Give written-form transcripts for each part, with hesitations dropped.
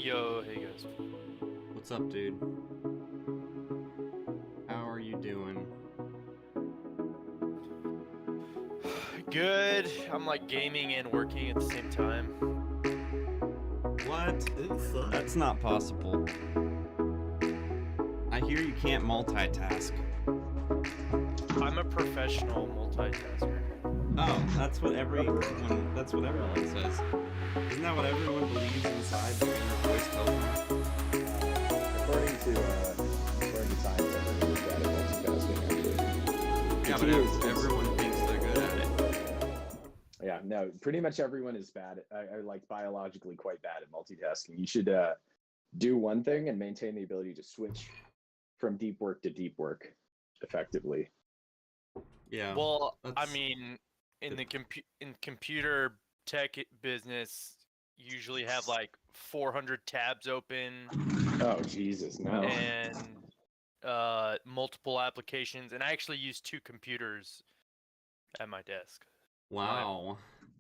Yo, hey guys. What's up, dude? How are you doing? Good. I'm like gaming and working at the same time. What? That's not possible. I hear you can't multitask. I'm a professional multitasker. Oh, that's what everyone says. Isn't that what everyone believes inside the voice telephone? According to science, everyone's bad at multitasking, actually. Yeah, but everyone thinks they're good at it. Yeah, no, pretty much everyone is bad. I like biologically quite bad at multitasking. You should do one thing and maintain the ability to switch from deep work to deep work effectively. Yeah. Well, I mean, in the computer tech business, you usually have like 400 tabs open. Oh Jesus, no. And multiple applications, and I actually use 2 computers at my desk. Wow.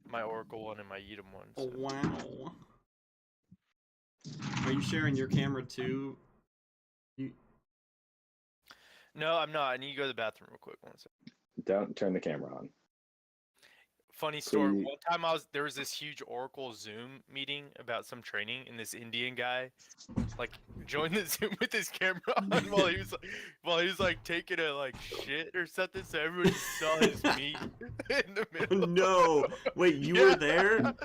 My Oracle one and my Yeatum one. So. Oh, wow. Are you sharing your camera too? No, I'm not. I need to go to the bathroom real quick. One second. Don't turn the camera on. Funny story. One time there was this huge Oracle Zoom meeting about some training, and this Indian guy like joined the Zoom with his camera on while he was like taking a like shit or something, so everyone just saw his meat in the middle. No, wait, you were there?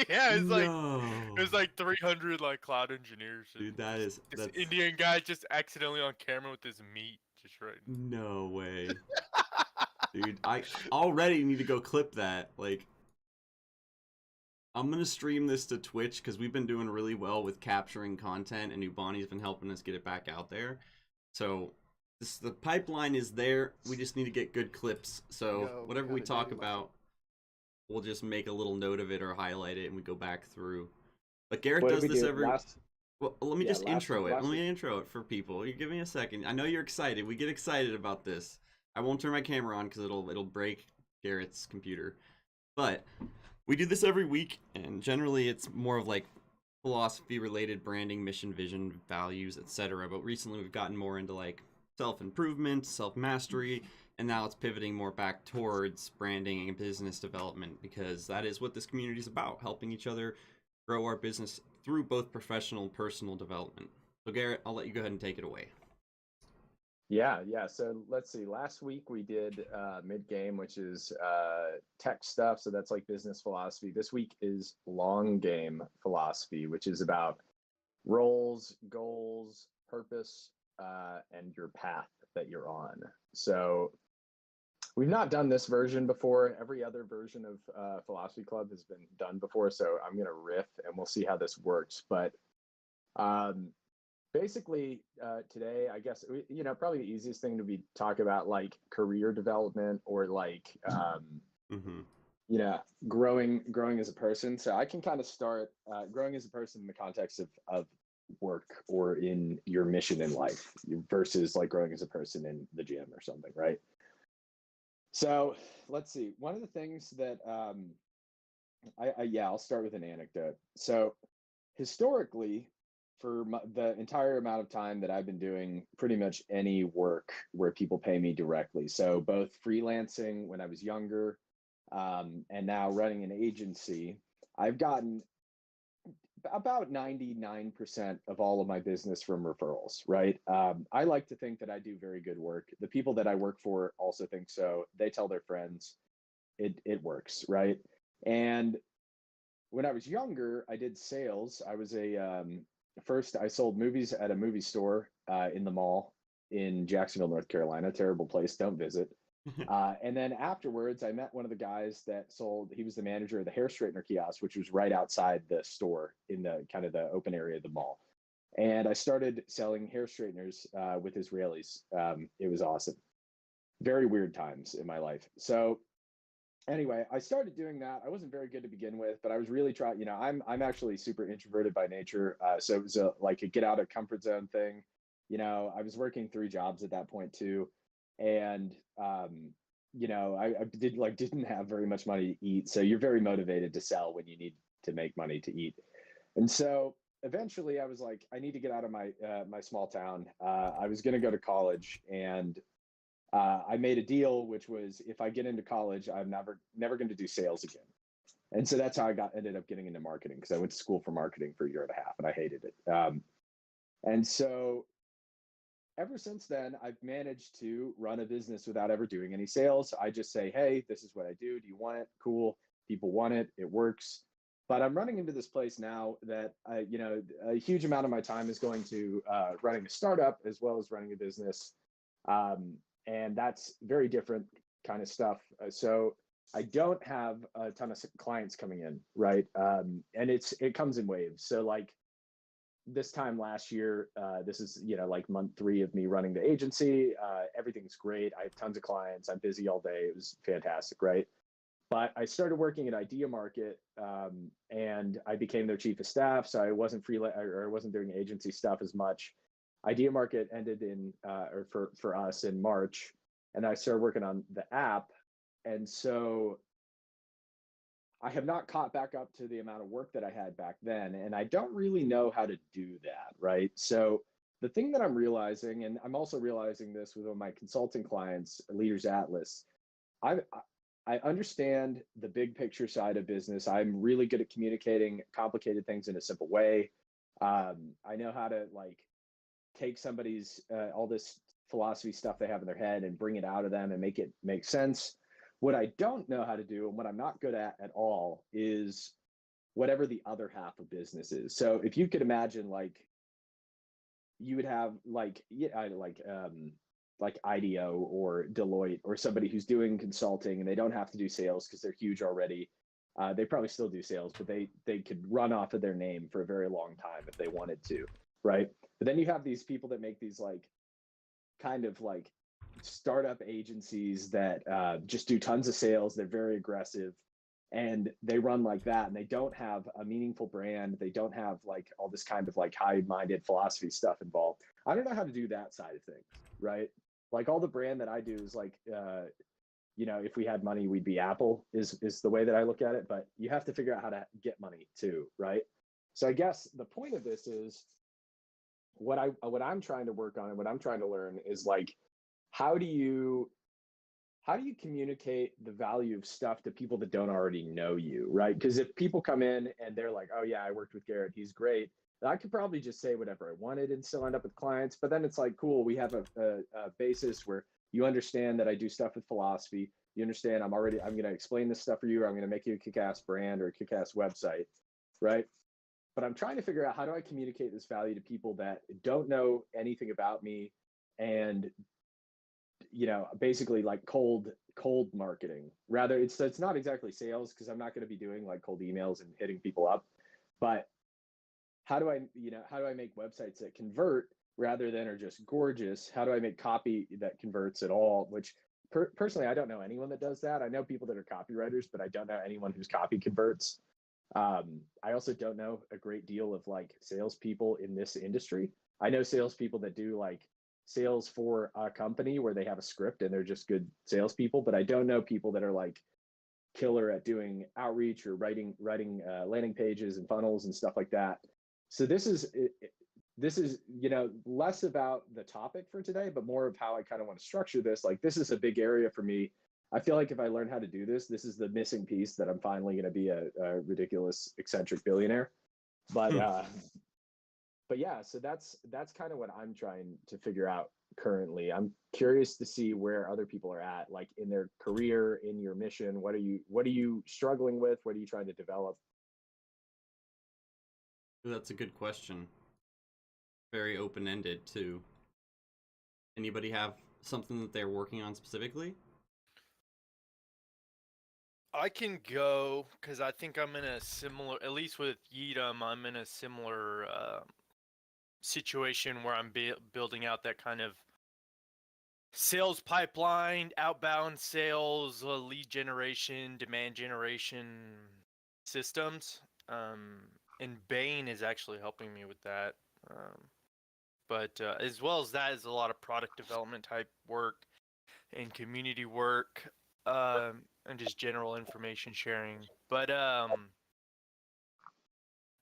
Yeah, it was like 300 like cloud engineers. Dude, that's this Indian guy just accidentally on camera with his meat just right. No way. Dude, I already need to go clip that. Like, I'm gonna stream this to Twitch because we've been doing really well with capturing content, and Ubani's been helping us get it back out there. So, the pipeline is there. We just need to get good clips. So, whatever we talk about, we'll just make a little note of it or highlight it, and we go back through. But Garrett does this every... Well, let me just intro it. Let me intro it for people. You give me a second. I know you're excited. We get excited about this. I won't turn my camera on because it'll break Garrett's computer. But we do this every week, and generally it's more of like philosophy-related branding, mission, vision, values, etc. But recently we've gotten more into like self-improvement, self-mastery, and now it's pivoting more back towards branding and business development because that is what this community is about, helping each other grow our business through both professional and personal development. So Garrett, I'll let you go ahead and take it away. Yeah. So let's see. Last week we did mid-game, which is tech stuff. So that's like business philosophy. This week is long game philosophy, which is about roles, goals, purpose, and your path that you're on. So we've not done this version before. Every other version of Philosophy Club has been done before. So I'm going to riff and we'll see how this works. But basically, today, I guess, probably the easiest thing to be talk about like career development or like, growing as a person. So I can kind of start growing as a person in the context of work or in your mission in life versus like growing as a person in the gym or something, right? So let's see. One of the things that I'll start with an anecdote. So historically, for the entire amount of time that I've been doing pretty much any work where people pay me directly. So both freelancing when I was younger and now running an agency, I've gotten about 99% of all of my business from referrals, right? I like to think that I do very good work. The people that I work for also think so. They tell their friends. It works, right? And when I was younger, I did sales. I was first I sold movies at a movie store in the mall in Jacksonville, North Carolina. Terrible place, don't visit. And then afterwards, I met one of the guys that he was the manager of the hair straightener kiosk, which was right outside the store in the kind of the open area of the mall. And I started selling hair straighteners with Israelis. It was awesome. Very weird times in my life. So anyway, I started doing that. I wasn't very good to begin with, but I was really trying, I'm actually super introverted by nature. So it was like a get out of comfort zone thing. I was working 3 jobs at that point too. And, I didn't have very much money to eat. So you're very motivated to sell when you need to make money to eat. And so eventually I was like, I need to get out of my my small town. I was going to go to college, and I made a deal, which was if I get into college, I'm never going to do sales again. And so that's how I ended up getting into marketing, because I went to school for marketing for a year and a half and I hated it. And so ever since then, I've managed to run a business without ever doing any sales. I just say, hey, this is what I do. Do you want it? Cool. People want it. It works. But I'm running into this place now that a huge amount of my time is going to running a startup as well as running a business, and that's very different kind of stuff. So I don't have a ton of clients coming in, right? And it comes in waves. So like this time last year, this is like month 3 of me running the agency. Everything's great. I have tons of clients. I'm busy all day. It was fantastic, right? But I started working at Idea Market, and I became their chief of staff. So I wasn't or I wasn't doing agency stuff as much. Idea Market ended for us in March, and I started working on the app. And so I have not caught back up to the amount of work that I had back then, and I don't really know how to do that, right? So the thing that I'm realizing, and I'm also realizing this with one of my consulting clients, Leaders Atlas, I understand the big picture side of business. I'm really good at communicating complicated things in a simple way. I know how to like take somebody's all this philosophy stuff they have in their head and bring it out of them and make it make sense. What I don't know how to do, and what I'm not good at all, is whatever the other half of business is. So if you could imagine, like, you would have like IDEO or Deloitte or somebody who's doing consulting, and they don't have to do sales because they're huge already. They probably still do sales, but they could run off of their name for a very long time if they wanted to, right? But then you have these people that make these like kind of like startup agencies that just do tons of sales. They're very aggressive, and they run like that, and they don't have a meaningful brand. They don't have like all this kind of like high-minded philosophy stuff involved. I don't know how to do that side of things, right? Like all the brand that I do is like, if we had money, we'd be Apple is the way that I look at it, but you have to figure out how to get money too, right? So I guess the point of this is what I'm trying to work on and what I'm trying to learn is like, how do you communicate the value of stuff to people that don't already know you, right? Because if people come in and they're like, oh yeah, I worked with Garrett, he's great, I could probably just say whatever I wanted and still end up with clients. But then it's like, cool, we have a basis where you understand that I do stuff with philosophy. You understand I'm going to explain this stuff for you, or I'm going to make you a kick-ass brand or a kick-ass website, right? But I'm trying to figure out, how do I communicate this value to people that don't know anything about me, and basically like cold marketing. Rather, it's not exactly sales, because I'm not going to be doing like cold emails and hitting people up, but how do I make websites that convert rather than are just gorgeous? How do I make copy that converts at all? Which personally, I don't know anyone that does that. I know people that are copywriters, but I don't know anyone whose copy converts. I also don't know a great deal of like salespeople in this industry. I know salespeople that do like sales for a company where they have a script and they're just good salespeople, but I don't know people that are like killer at doing outreach or writing landing pages and funnels and stuff like that. So this is less about the topic for today, but more of how I kind of want to structure this. Like, this is a big area for me. I feel like if I learn how to do this is the missing piece that I'm finally going to be a ridiculous eccentric billionaire. But but yeah, so that's kind of what I'm trying to figure out currently. I'm curious to see where other people are at, like in their career, in your mission. What are you struggling with? What are you trying to develop? That's a good question. Very open-ended too. Anybody have something that they're working on specifically? I can go, because I think I'm in a similar, at least with Yeetum, I'm in a similar situation where I'm building out that kind of sales pipeline, outbound sales, lead generation, demand generation systems. And Bain is actually helping me with that. But as well as that is a lot of product development type work and community work, and just general information sharing. But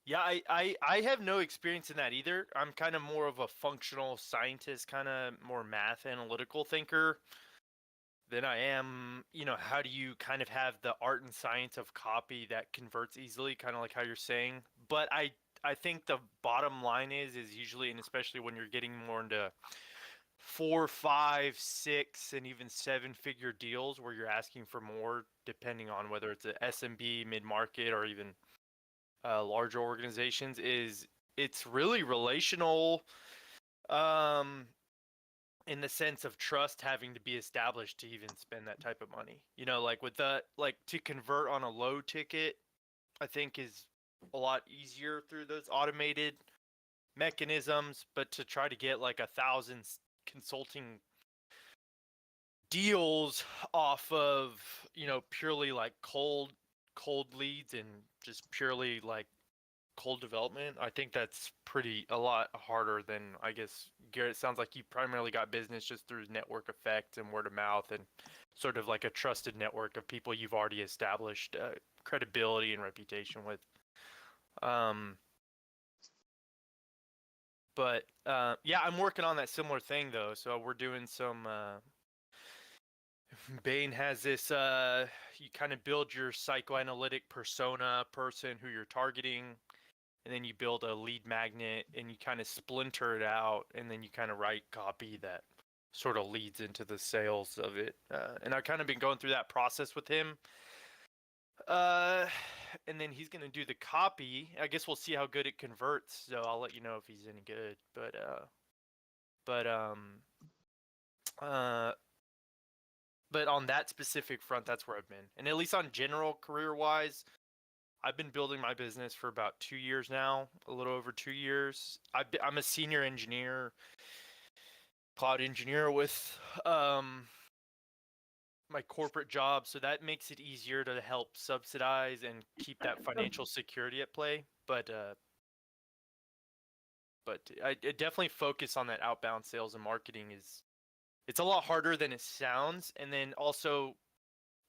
Yeah, I have no experience in that either. I'm kind of more of a functional scientist, kind of more math analytical thinker than I am, how do you kind of have the art and science of copy that converts easily, kind of like how you're saying. But I think the bottom line is usually, and especially when you're getting more into 4, 5, 6, and even 7-figure deals where you're asking for more, depending on whether it's a SMB, mid-market, or even larger organizations, it's really relational, um, in the sense of trust having to be established to even spend that type of money. Like with to convert on a low ticket, I think is a lot easier through those automated mechanisms, but to try to get like 1,000 consulting deals off of, purely like cold leads and just purely like cold development, I think that's a lot harder than, I guess, Garrett. Sounds like you primarily got business just through network effect and word of mouth and sort of like a trusted network of people you've already established credibility and reputation with. But yeah, I'm working on that similar thing though. So we're doing some Bain has this you kind of build your psychoanalytic persona person who you're targeting, and then you build a lead magnet and you kind of splinter it out, and then you kind of write copy that sort of leads into the sales of it. And I've kind of been going through that process with him. And then he's gonna do the copy. I guess we'll see how good it converts. So I'll let you know if he's any good. But on that specific front, that's where I've been. And at least on general career-wise, I've been building my business for about 2 years now, a little over 2 years. I'm a senior engineer, cloud engineer with my corporate job, so that makes it easier to help subsidize and keep that financial security at play. But I definitely focus on that outbound sales and marketing. It's a lot harder than it sounds, and then also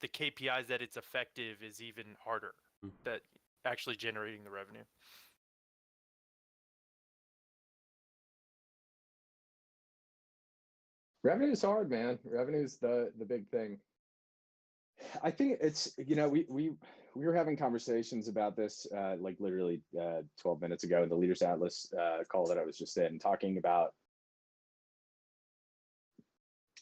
the KPIs that it's effective is even harder. That actually generating the revenue. Revenue is hard, man. Revenue is the big thing. I think it's, we were having conversations about this like literally 12 minutes ago in the Leaders Atlas call that I was just in, talking about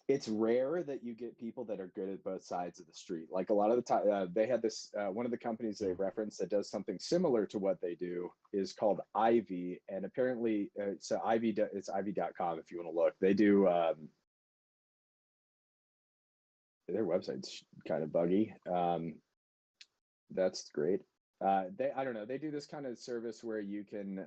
it's rare that you get people that are good at both sides of the street. Like a lot of the time, they had this, one of the companies they referenced that does something similar to what they do is called Ivy. And apparently, so Ivy, it's ivy.com if you want to look. They do, their website's kind of buggy. That's great. I don't know, they do this kind of service where you can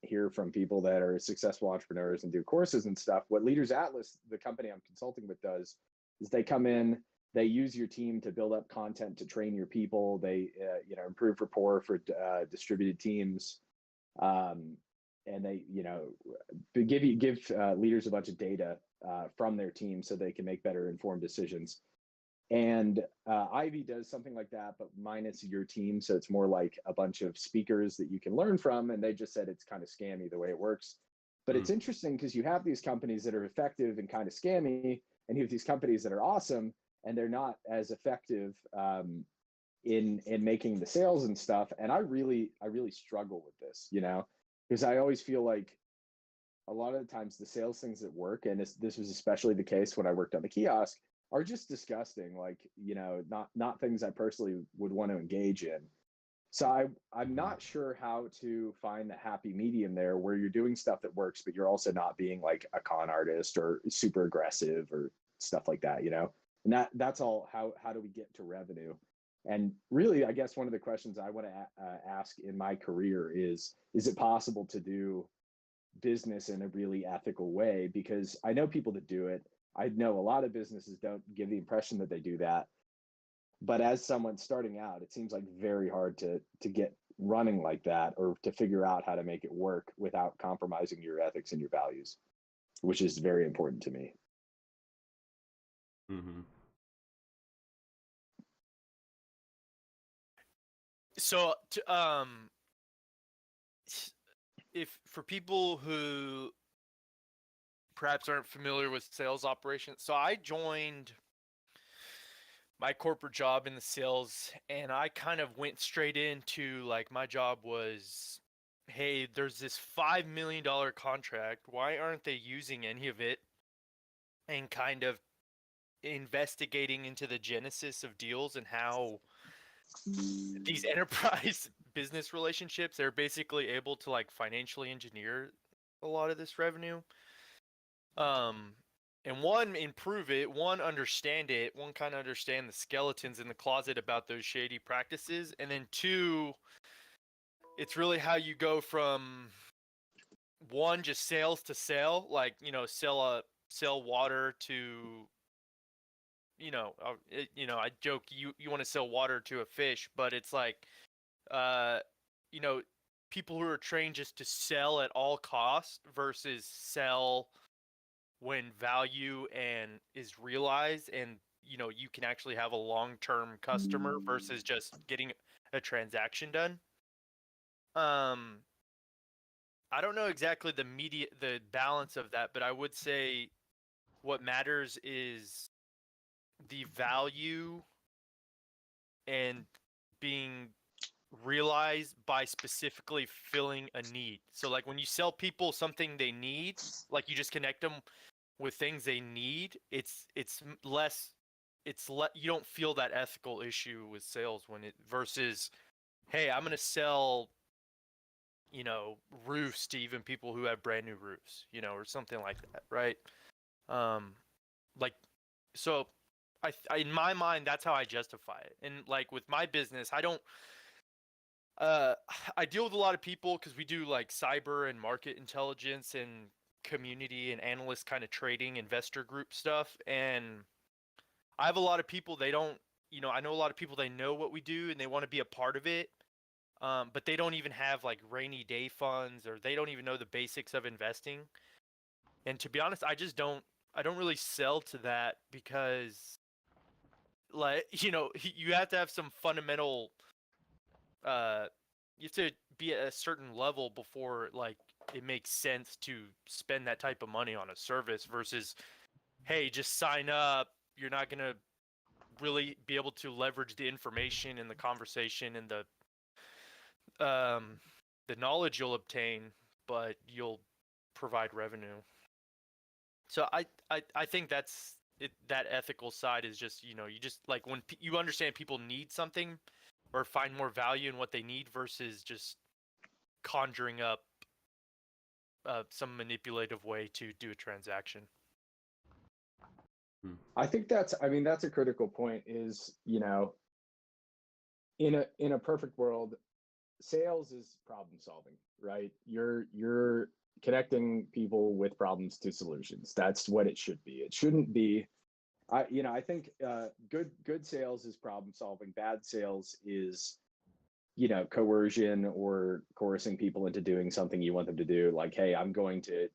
hear from people that are successful entrepreneurs and do courses and stuff. What Leaders Atlas, the company I'm consulting with, does is they come in, they use your team to build up content to train your people. They improve rapport for distributed teams, and they give leaders a bunch of data from their team so they can make better informed decisions. And Ivy does something like that, but minus your team. So it's more like a bunch of speakers that you can learn from. And they just said it's kind of scammy the way it works. But it's interesting because you have these companies that are effective and kind of scammy, and you have these companies that are awesome and they're not as effective in making the sales and stuff. And I really struggle with this, because I always feel like a lot of the times the sales things that work, and this was especially the case when I worked on the kiosk, are just disgusting. Like, not things I personally would want to engage in. So I'm not sure how to find the happy medium there where you're doing stuff that works, but you're also not being like a con artist or super aggressive or stuff like that, and that's all. How do we get to revenue? And really, I guess one of the questions I want to ask in my career is it possible to do business in a really ethical way? Because I know people that do it. I know a lot of businesses don't give the impression that they do that. But as someone starting out, it seems like very hard to get running like that, or to figure out how to make it work without compromising your ethics and your values, which is very important to me. Mm-hmm. So if for people who perhaps aren't familiar with sales operations, so I joined my corporate job in the sales, and I kind of went straight into, like, my job was, hey, there's this $5 million contract. Why aren't they using any of it? And kind of investigating into the genesis of deals and how these enterprise business relationships, they're basically able to, like, financially engineer a lot of this revenue. And one, improve it, one, understand it, one, kind of understand the skeletons in the closet about those shady practices, and then two, it's really how you go from one, just sales to sale, like, sell water to, I joke, you want to sell water to a fish, but it's like, uh, you know, people who are trained just to sell at all costs versus sell when value and is realized, and you can actually have a long-term customer versus just getting a transaction done. I don't know exactly the balance of that, but I would say what matters is the value and being realized by specifically filling a need. So, like, when you sell people something they need, like, you just connect them with things they need, it's less, you don't feel that ethical issue with sales when it versus, hey, I'm gonna sell roofs to even people who have brand new roofs, or something like that, right? Like, so I in my mind, that's how I justify it. And, like, with my business, I don't I deal with a lot of people because we do, like, cyber and market intelligence and community and analyst kind of trading investor group stuff, and I have a lot of people, they don't, I know a lot of people, they know what we do and they want to be a part of it, but they don't even have, like, rainy day funds, or they don't even know the basics of investing. And to be honest, I don't really sell to that because, like, you have to have some fundamental, you have to be at a certain level before, like, it makes sense to spend that type of money on a service versus, hey, just sign up. You're not going to really be able to leverage the information and the conversation and the knowledge you'll obtain, but you'll provide revenue. So I think that's it. That ethical side is just, you just, like, when you understand people need something or find more value in what they need versus just conjuring up some manipulative way to do a transaction. I think that's a critical point, is, in a perfect world, sales is problem solving, right? You're connecting people with problems to solutions. That's what it should be. It shouldn't be, I think good sales is problem solving. Bad sales is, coercion or coercing people into doing something you want them to do. Like, hey, I'm going to,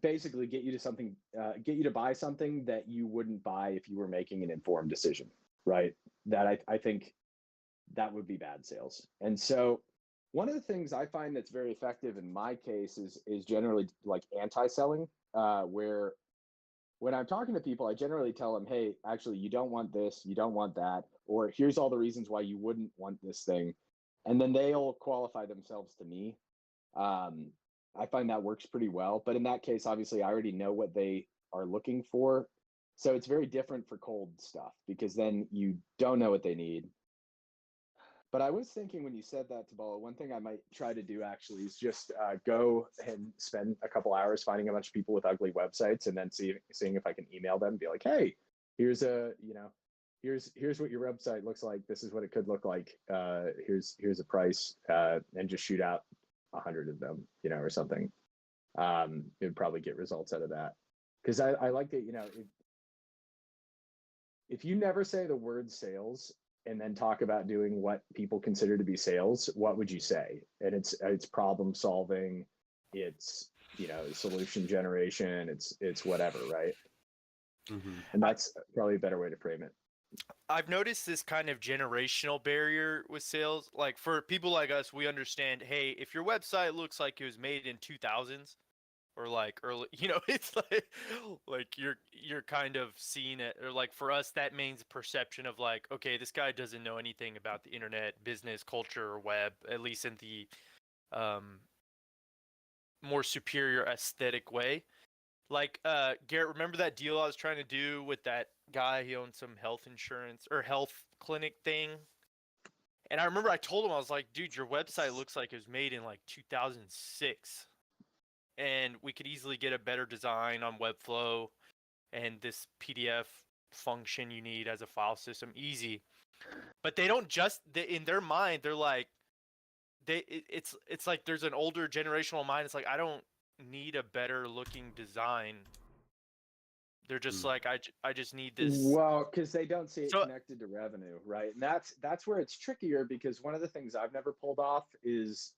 basically get you to buy something that you wouldn't buy if you were making an informed decision, right? That I think that would be bad sales. And so one of the things I find that's very effective in my case is generally, like, anti-selling, where when I'm talking to people, I generally tell them, hey, actually, you don't want this, you don't want that, or here's all the reasons why you wouldn't want this thing. And then they'll qualify themselves to me. I find that works pretty well. But in that case, obviously, I already know what they are looking for. So it's very different for cold stuff, because then you don't know what they need. But I was thinking, when you said that, Tabala, one thing I might try to do actually is just go and spend a couple hours finding a bunch of people with ugly websites, and then seeing if I can email them and be like, hey, here's here's what your website looks like. This is what it could look like. Here's a price, and just shoot out 100 of them, or something. It would probably get results out of that. Because I like that, if you never say the word sales and then talk about doing what people consider to be sales, what would you say? And it's problem solving, it's, solution generation, it's whatever, right? Mm-hmm. And that's probably a better way to frame it. I've noticed this kind of generational barrier with sales. Like for people like us, we understand, hey, if your website looks like it was made in 2000s or like early, it's like you're kind of seeing it, or like for us that means perception of like, okay, this guy doesn't know anything about the internet, business, culture, or web, at least in the um more superior aesthetic way. Like, Garrett, remember that deal I was trying to do with that guy? He owned some health insurance or health clinic thing. And I remember I told him, I was like, dude, your website looks like it was made in like 2006. And we could easily get a better design on Webflow and this PDF function you need as a file system. Easy. But they don't in their mind, they're like, it's like there's an older generational mind. It's like, I don't need a better looking design. They're just like, I just need this. Well, because they don't see it So connected to revenue, right? And that's where it's trickier, because one of the things I've never pulled off is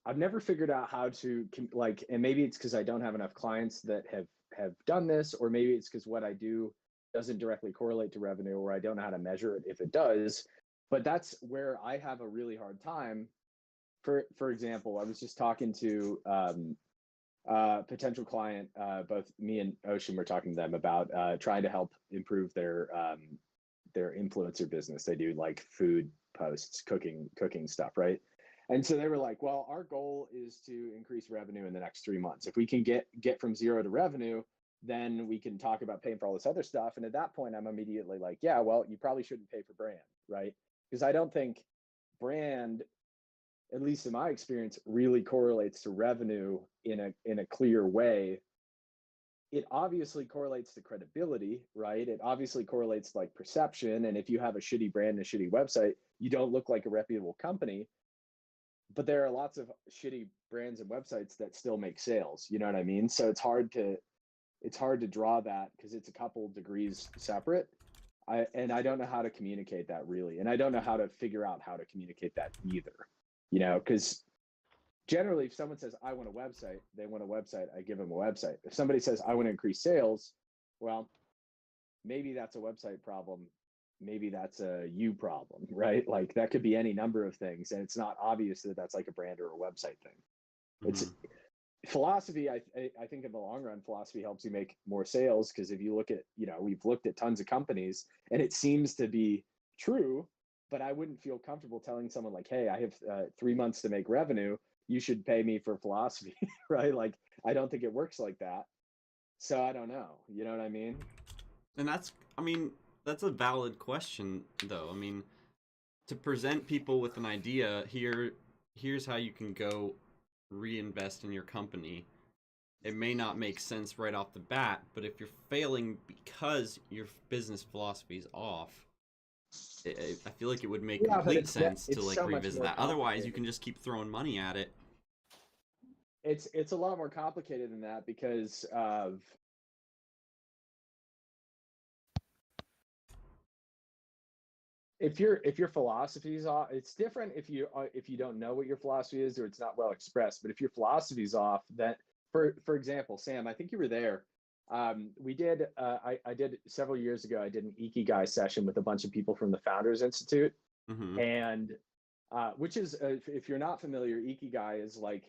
I've never figured out how to like, and maybe it's because I don't have enough clients that have done this, or maybe it's because what I do doesn't directly correlate to revenue, or I don't know how to measure it if it does. But that's where I have a really hard time. For example, I was just talking to potential client, both me and Ocean were talking to them about trying to help improve their influencer business. They do like food posts, cooking stuff, right? And so they were like, well, our goal is to increase revenue in the next 3 months. If we can get from zero to revenue, then we can talk about paying for all this other stuff. And at that point, I'm immediately like, yeah, well, you probably shouldn't pay for brand, right? Because I don't think brand, at least in my experience, really correlates to revenue in a clear way. It obviously correlates to credibility, right? It obviously correlates to like perception. And if you have a shitty brand and a shitty website, you don't look like a reputable company. But there are lots of shitty brands and websites that still make sales. You know what I mean? So it's hard to draw that, because it's a couple degrees separate. I don't know how to communicate that really, and I don't know how to figure out how to communicate that either. Because generally, if someone says I want a website, they want a website, I give them a website. If somebody says I want to increase sales, well, maybe that's a website problem, maybe that's a you problem, right? Like that could be any number of things, and it's not obvious that that's like a brand or a website thing. It's philosophy. I think in the long run, philosophy helps you make more sales, because if you look at, we've looked at tons of companies and it seems to be true, but I wouldn't feel comfortable telling someone like, hey, I have 3 months to make revenue, you should pay me for philosophy, right? Like, I don't think it works like that. So I don't know. You know what I mean? And that's a valid question, though. I mean, to present people with an idea, here's how you can go reinvest in your company. It may not make sense right off the bat, but if you're failing because your business philosophy is off, I feel like it would make complete sense to like revisit that. Otherwise, you can just keep throwing money at it. It's a lot more complicated than that, because of if your philosophy is off, it's different if you don't know what your philosophy is, or it's not well expressed. But if your philosophy is off, then for example, Sam, I think you were there. We did I did several years ago. I did an Ikigai session with a bunch of people from the Founders Institute, and which is if you're not familiar, Ikigai is like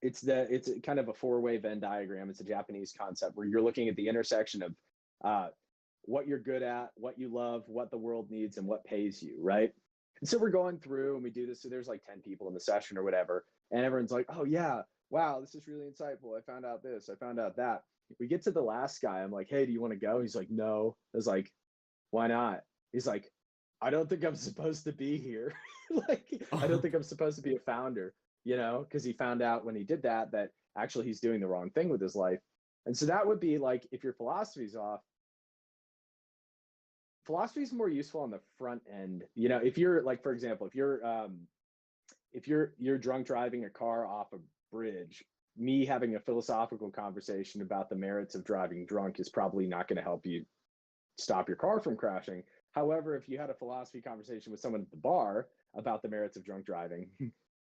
it's kind of a four-way Venn diagram. It's a Japanese concept where you're looking at the intersection of what you're good at, what you love, what the world needs, and what pays you, right? And so we're going through and we do this. So there's like 10 people in the session or whatever. And everyone's like, oh yeah, wow, this is really insightful. I found out this, I found out that. We get to the last guy. I'm like, hey, do you want to go? He's like, no. I was like, why not? He's like, I don't think I'm supposed to be here. Like, I don't think I'm supposed to be a founder, because he found out when he did that actually he's doing the wrong thing with his life. And so that would be like, if your philosophy's off, philosophy is more useful on the front end. If you're like, for example, if you're drunk driving a car off a bridge, me having a philosophical conversation about the merits of driving drunk is probably not going to help you stop your car from crashing. However, if you had a philosophy conversation with someone at the bar about the merits of drunk driving,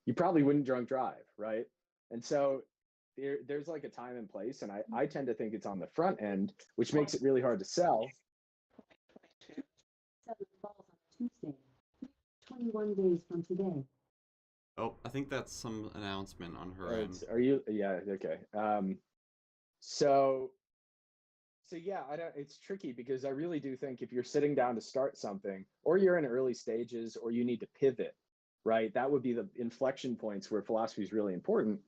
you probably wouldn't drunk drive, right? And so there's like a time and place, and I tend to think it's on the front end, which makes it really hard to sell. Tuesday, 21 days from today. Oh, I think that's some announcement on her end. Are you? Yeah. Okay. So yeah, I don't. It's tricky because I really do think if you're sitting down to start something, or you're in early stages, or you need to pivot, right? That would be the inflection points where philosophy is really important.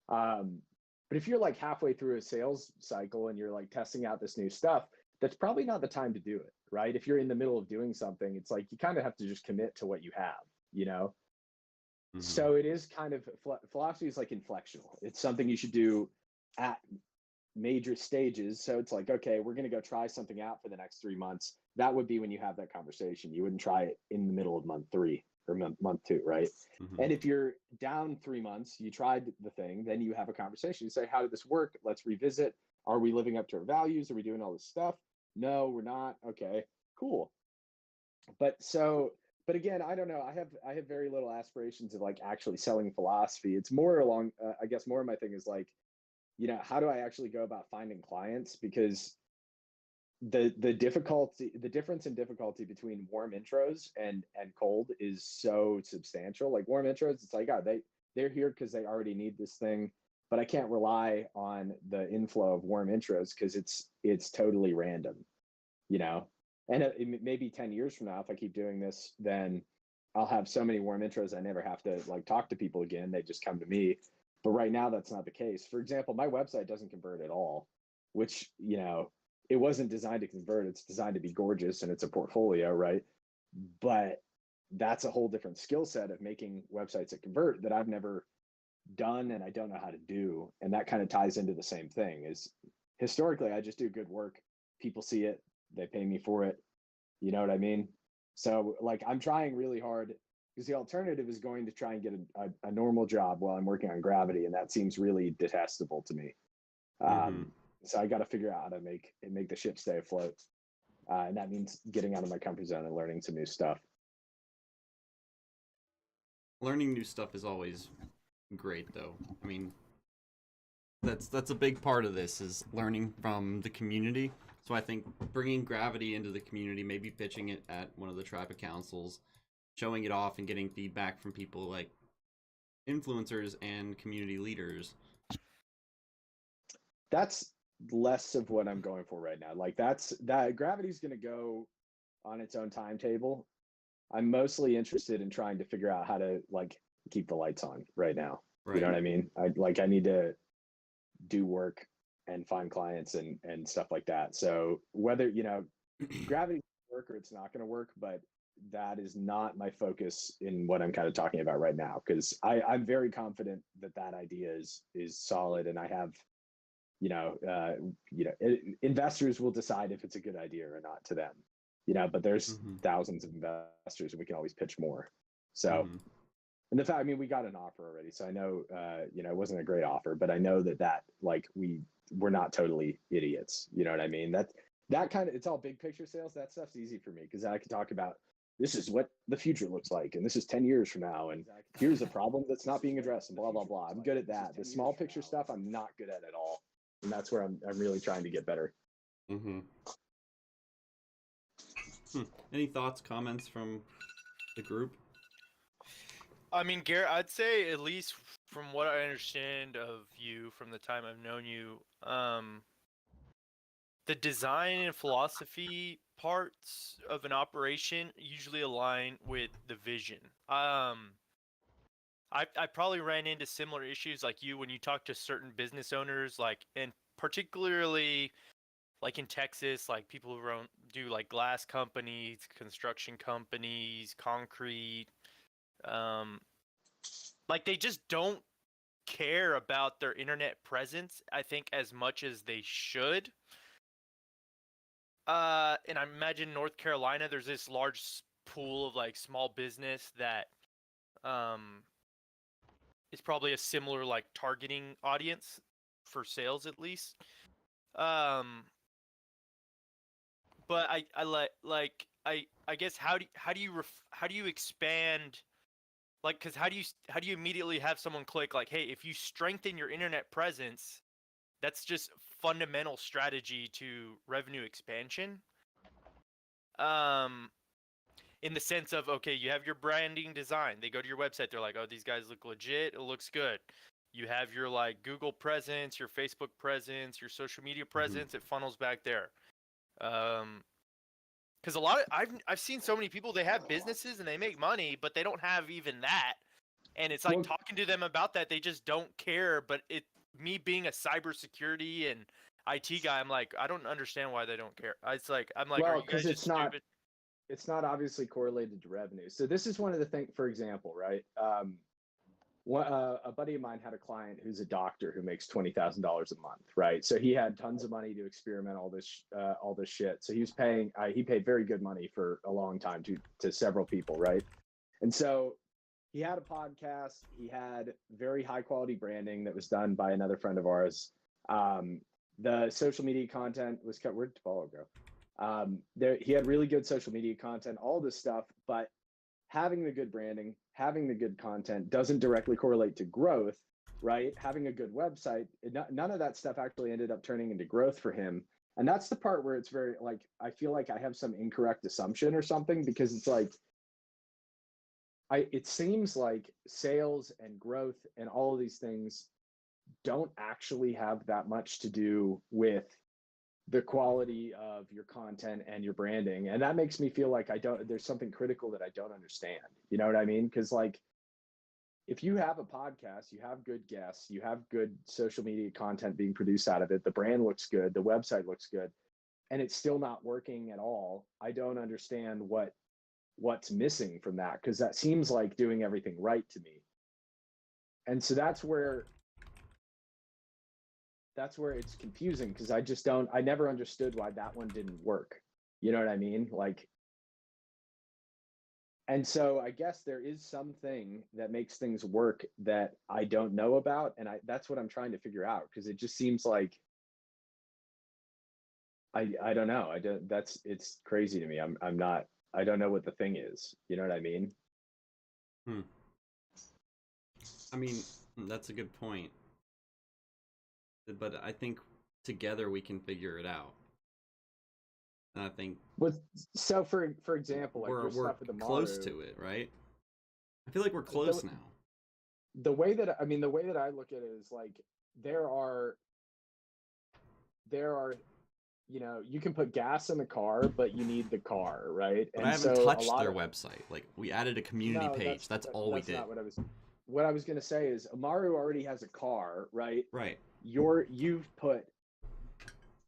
But if you're like halfway through a sales cycle and you're like testing out this new stuff, that's probably not the time to do it, right? If you're in the middle of doing something, it's like you kind of have to just commit to what you have, you know? So it is kind of philosophy is like inflectional. It's something you should do at major stages. So it's like, okay, we're going to go try something out for the next 3 months. That would be when you have that conversation. You wouldn't try it in the middle of month 3 or month 2, right? And if you're down 3 months, you tried the thing, then you have a conversation. You say, how did this work? Let's revisit. Are we living up to our values? Are we doing all this stuff? No, we're not. Okay, cool. But again, I don't know. I have very little aspirations of like actually selling philosophy. It's more along, I guess more of my thing is like, you know, how do I actually go about finding clients? Because the difference in difficulty between warm intros and cold is so substantial. Like warm intros, it's like, oh, they're here because they already need this thing, but I can't rely on the inflow of warm intros because it's totally random, you know. And maybe 10 years from now, if I keep doing this, then I'll have so many warm intros I never have to like talk to people again. They just come to me. But right now, that's not the case. For example, my website doesn't convert at all, which, you know, it wasn't designed to convert. It's designed to be gorgeous and it's a portfolio, right? But that's a whole different skill set of making websites that convert that I've never done and I don't know how to do. And that kind of ties into the same thing is historically, I just do good work. People see it, they pay me for it. You know what I mean? So like I'm trying really hard because the alternative is going to try and get a normal job while I'm working on Gravity, and that seems really detestable to me. So I got to figure out how to make the ship stay afloat, and that means getting out of my comfort zone and learning some new stuff. Learning new stuff is always great, though. I mean, that's a big part of this is learning from the community. So I think bringing Gravity into the community, maybe pitching it at one of the Triba councils, showing it off and getting feedback from people like influencers and community leaders. That's less of what I'm going for right now. Like Gravity's going to go on its own timetable. I'm mostly interested in trying to figure out how to like keep the lights on right now. Right. You know what I mean? I need to do work and find clients and stuff like that. So whether, you know, Gravity will work or it's not going to work, but that is not my focus in what I'm kind of talking about right now. Cause I'm very confident that idea is solid. And I have, investors will decide if it's a good idea or not to them, you know, but there's thousands of investors and we can always pitch more. So, and the fact, I mean, we got an offer already. So I know, it wasn't a great offer, but I know that like we're not totally idiots. You know what I mean? That kind of, it's all big picture sales. That stuff's easy for me because I can talk about this is what the future looks like. And this is 10 years from now. And here's a problem that's not being addressed and blah, blah, blah. I'm good at that. The small picture stuff, I'm not good at all. And that's where I'm really trying to get better. Any thoughts, comments from the group? I mean, Garrett, I'd say at least from what I understand of you from the time I've known you, the design and philosophy parts of an operation usually align with the vision. I probably ran into similar issues like you when you talk to certain business owners, like, and particularly like in Texas, like people who do like glass companies, construction companies, concrete, like they just don't care about their internet presence, I think, as much as they should. And I imagine North Carolina, there's this large pool of like small business that is probably a similar like targeting audience for sales at least. But I guess how do you expand, like, because how do you immediately have someone click like, hey, if you strengthen your internet presence, that's just fundamental strategy to revenue expansion. in the sense of, okay, you have your branding design. They go to your website. They're like, oh, these guys look legit. It looks good. You have your like Google presence, your Facebook presence, your social media presence. It funnels back there. Because a lot of I've seen so many people, they have businesses and they make money, but they don't have even that. And it's like talking to them about that, they just don't care. But me being a cybersecurity and IT guy, I'm like, I don't understand why they don't care. I'm like, well, are you guys just stupid? It's not obviously correlated to revenue. So this is one of the things, for example, right? A buddy of mine had a client who's a doctor who makes $20,000 a month, right? So he had tons of money to experiment all this shit. So he was paying, he paid very good money for a long time to several people, right? And so he had a podcast. He had very high quality branding that was done by another friend of ours. The social media content was cut. Where'd Follow go? He had really good social media content, all this stuff, but having the good branding, having the good content doesn't directly correlate to growth, right? Having a good website, none of that stuff actually ended up turning into growth for him. And that's the part where it's very like, I feel like I have some incorrect assumption or something, because it's like, it seems like sales and growth and all of these things don't actually have that much to do with the quality of your content and your branding. And that makes me feel like there's something critical that I don't understand. You know what I mean? Because like, if you have a podcast, you have good guests, you have good social media content being produced out of it, the brand looks good, the website looks good, and it's still not working at all, I don't understand what's missing from that, because that seems like doing everything right to me. And so that's where it's confusing, because I never understood why that one didn't work. You know what I mean? Like, and so I guess there is something that makes things work that I don't know about. And that's what I'm trying to figure out, because it just seems like, I don't know. It's crazy to me. I don't know what the thing is. You know what I mean? I mean, that's a good point. But I think together we can figure it out. And I think so for example, like we're close to it, right? I feel like we're close now. The way that I look at it is like there are you can put gas in the car, but you need the car, right? But I haven't touched their website. Like, we added a community page. That's all we did. Not what I was going to say is Amaru already has a car, right? Right. You've put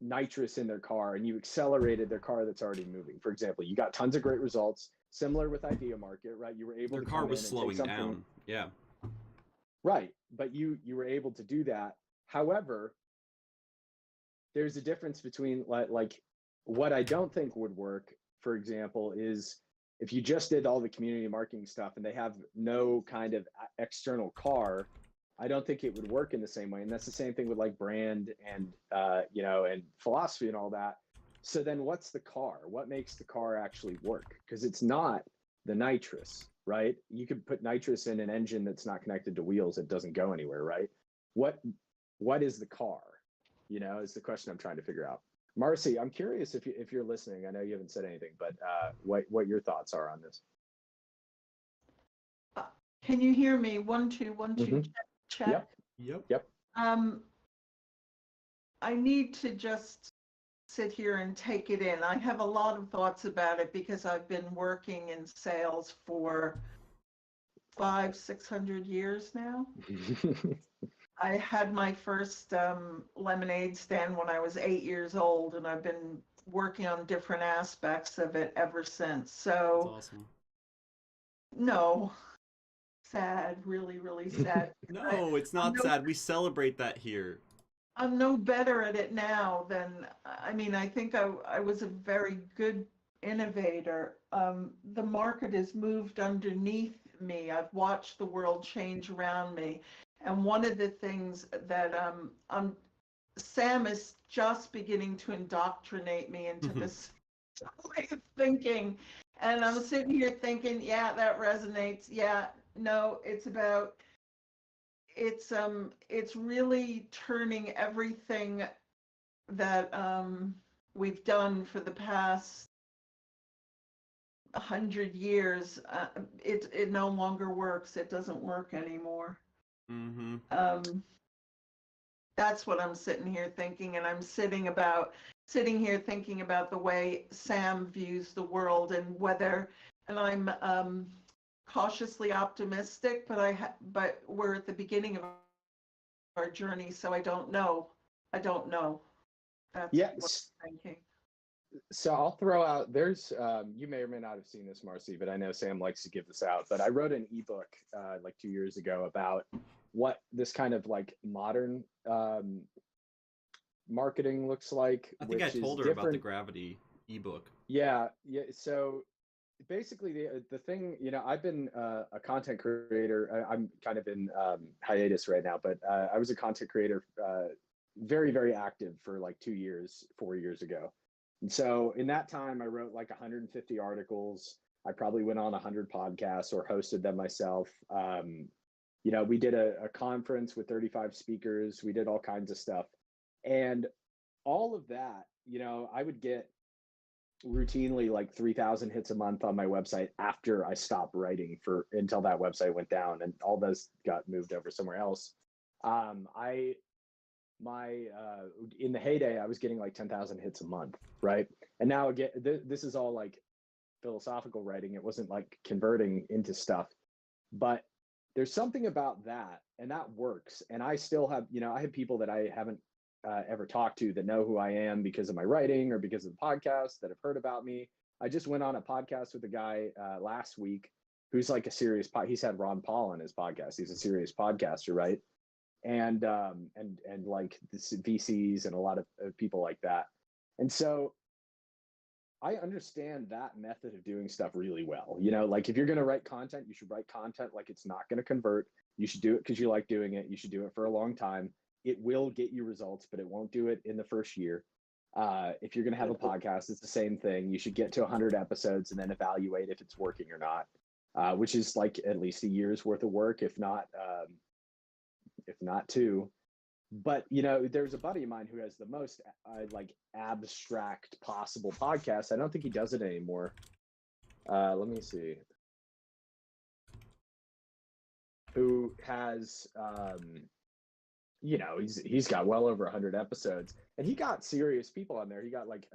nitrous in their car and you accelerated their car that's already moving. For example, you got tons of great results. Similar with Idea Market, right? You were able their car was slowing down. Yeah. Right. But you were able to do that. However, there's a difference between like what I don't think would work, for example, is if you just did all the community marketing stuff and they have no kind of external car, I don't think it would work in the same way. And that's the same thing with like brand and, and philosophy and all that. So then what's the car? What makes the car actually work? Because it's not the nitrous, right? You could put nitrous in an engine that's not connected to wheels. It doesn't go anywhere, right? What is the car? Is the question I'm trying to figure out. Marcy, I'm curious if you're listening. I know you haven't said anything, but what your thoughts are on this. Can you hear me? 1 2 1 2 Mm-hmm. check. Yep. I need to just sit here and take it in. I have a lot of thoughts about it because I've been working in sales for 500-600 years now. I had my first lemonade stand when I was 8 years old, and I've been working on different aspects of it ever since. So, that's awesome. No, sad, really, really sad. No, it's not sad. We celebrate that here. I'm no better at it now than, I think I was a very good innovator. The market has moved underneath me. I've watched the world change around me. And one of the things that Sam is just beginning to indoctrinate me into this way of thinking. And I'm sitting here thinking, yeah, that resonates. Yeah, no, it's really turning everything that we've done for the past, 100 years, it no longer works. It doesn't work anymore. Mm-hmm. That's what I'm sitting here thinking, and I'm sitting here thinking about the way Sam views the world and whether, and I'm cautiously optimistic, but we're at the beginning of our journey, so I don't know. That's Yeah. what I'm thinking. So I'll throw out, there's, you may or may not have seen this, Marcy, but I know Sam likes to give this out, but I wrote an ebook like 2 years ago about what this kind of like modern marketing looks like. I think I told her about the Gravity ebook. Yeah. So basically the thing, I've been a content creator. I'm kind of in hiatus right now, but I was a content creator very, very active for like 4 years ago. And so in that time, I wrote like 150 articles. I probably went on 100 podcasts or hosted them myself. We did a conference with 35 speakers. We did all kinds of stuff. And all of that, I would get routinely like 3,000 hits a month on my website after I stopped writing until that website went down, and all those got moved over somewhere else. In the heyday, I was getting like 10,000 hits a month, right? And now again, this is all like philosophical writing. It wasn't like converting into stuff, but there's something about that, and that works. And I still have, I have people that I haven't ever talked to that know who I am because of my writing or because of the podcast that have heard about me. I just went on a podcast with a guy last week who's like a serious he's had Ron Paul on his podcast. He's a serious podcaster, right? And like the VCs and a lot of people like that. And so I understand that method of doing stuff really well. Like if you're going to write content, you should write content like it's not going to convert. You should do it because you like doing it. You should do it for a long time. It will get you results, but it won't do it in the first year. If you're going to have a podcast, it's the same thing. You should get to 100 episodes and then evaluate if it's working or not, which is like at least a year's worth of work, if not two. But there's a buddy of mine who has the most like abstract possible podcast. I don't think he does it anymore. Let me see. Who has he's got well over 100 episodes, and he got serious people on there. He got like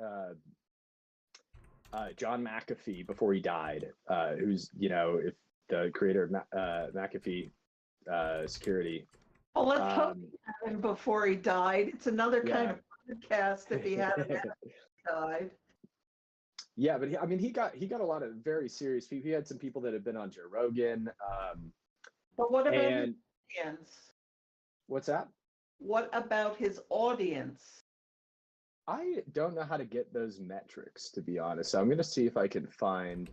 John McAfee before he died, who's if the creator of McAfee Security. Well, let's hope he had him before he died. It's another kind of podcast if he hadn't died. Yeah, but he got a lot of very serious people. He had some people that have been on Joe Rogan. But what about his audience? What's that? What about his audience? I don't know how to get those metrics, to be honest. So I'm going to see if I can find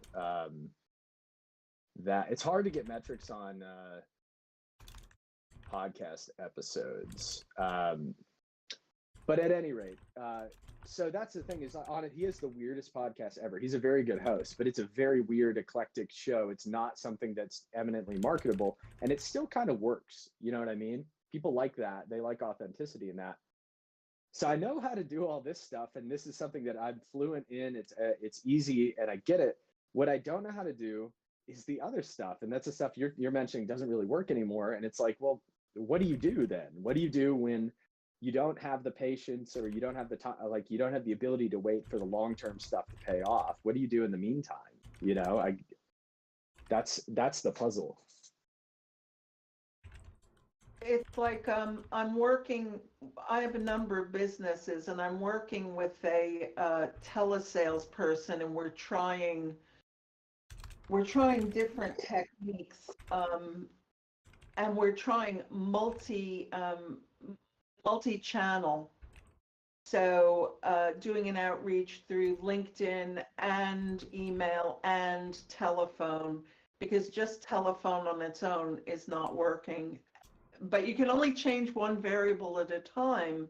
that. It's hard to get metrics on podcast episodes. But at any rate, so that's the thing is on it. He has the weirdest podcast ever. He's a very good host, but it's a very weird, eclectic show. It's not something that's eminently marketable, and it still kind of works. You know what I mean? People like that. They like authenticity in that. So I know how to do all this stuff, and this is something that I'm fluent in. It's easy, and I get it. What I don't know how to do is the other stuff, and that's the stuff you're mentioning doesn't really work anymore. And it's like, well, what do you do then? What do you do when you don't have the patience, or you don't have the time, like you don't have the ability to wait for the long-term stuff to pay off? What do you do in the meantime? That's the puzzle. It's like I'm working. I have a number of businesses, and I'm working with a telesales person, and we're trying different techniques, and we're trying multi-channel. So doing an outreach through LinkedIn and email and telephone, because just telephone on its own is not working. But you can only change one variable at a time,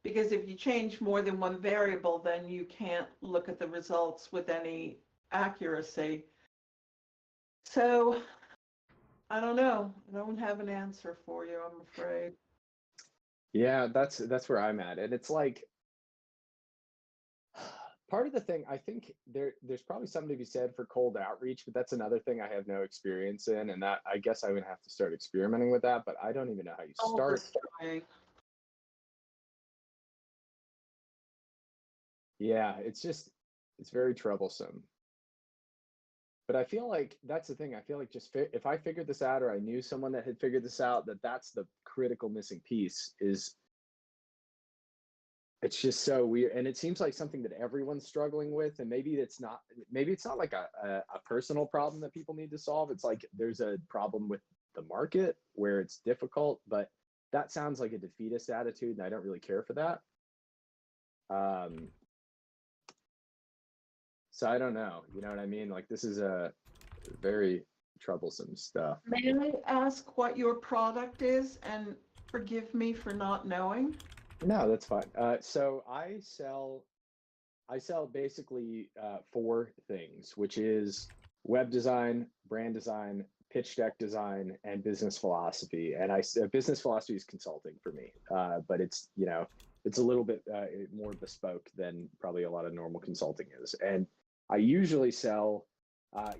because if you change more than one variable, then you can't look at the results with any accuracy. So I don't know. I don't have an answer for you, I'm afraid. Yeah, that's where I'm at. And it's like, part of the thing, I think there's probably something to be said for cold outreach, but that's another thing I have no experience in, and that I guess I would have to start experimenting with that, but I don't even know how you start. Yeah, it's very troublesome. But I feel like that's the thing. I feel like if I figured this out, or I knew someone that had figured this out, that's the critical missing piece. Is it's just so weird, and it seems like something that everyone's struggling with, and maybe it's not like a personal problem that people need to solve. It's like there's a problem with the market where it's difficult, but that sounds like a defeatist attitude, and I don't really care for that. So I don't know, you know what I mean? Like, this is a very troublesome stuff. May I ask what your product is, and forgive me for not knowing? No, that's fine. So I sell basically 4 things, which is web design, brand design, pitch deck design, and business philosophy. And business philosophy is consulting for me, but it's it's a little bit more bespoke than probably a lot of normal consulting is. And I usually sell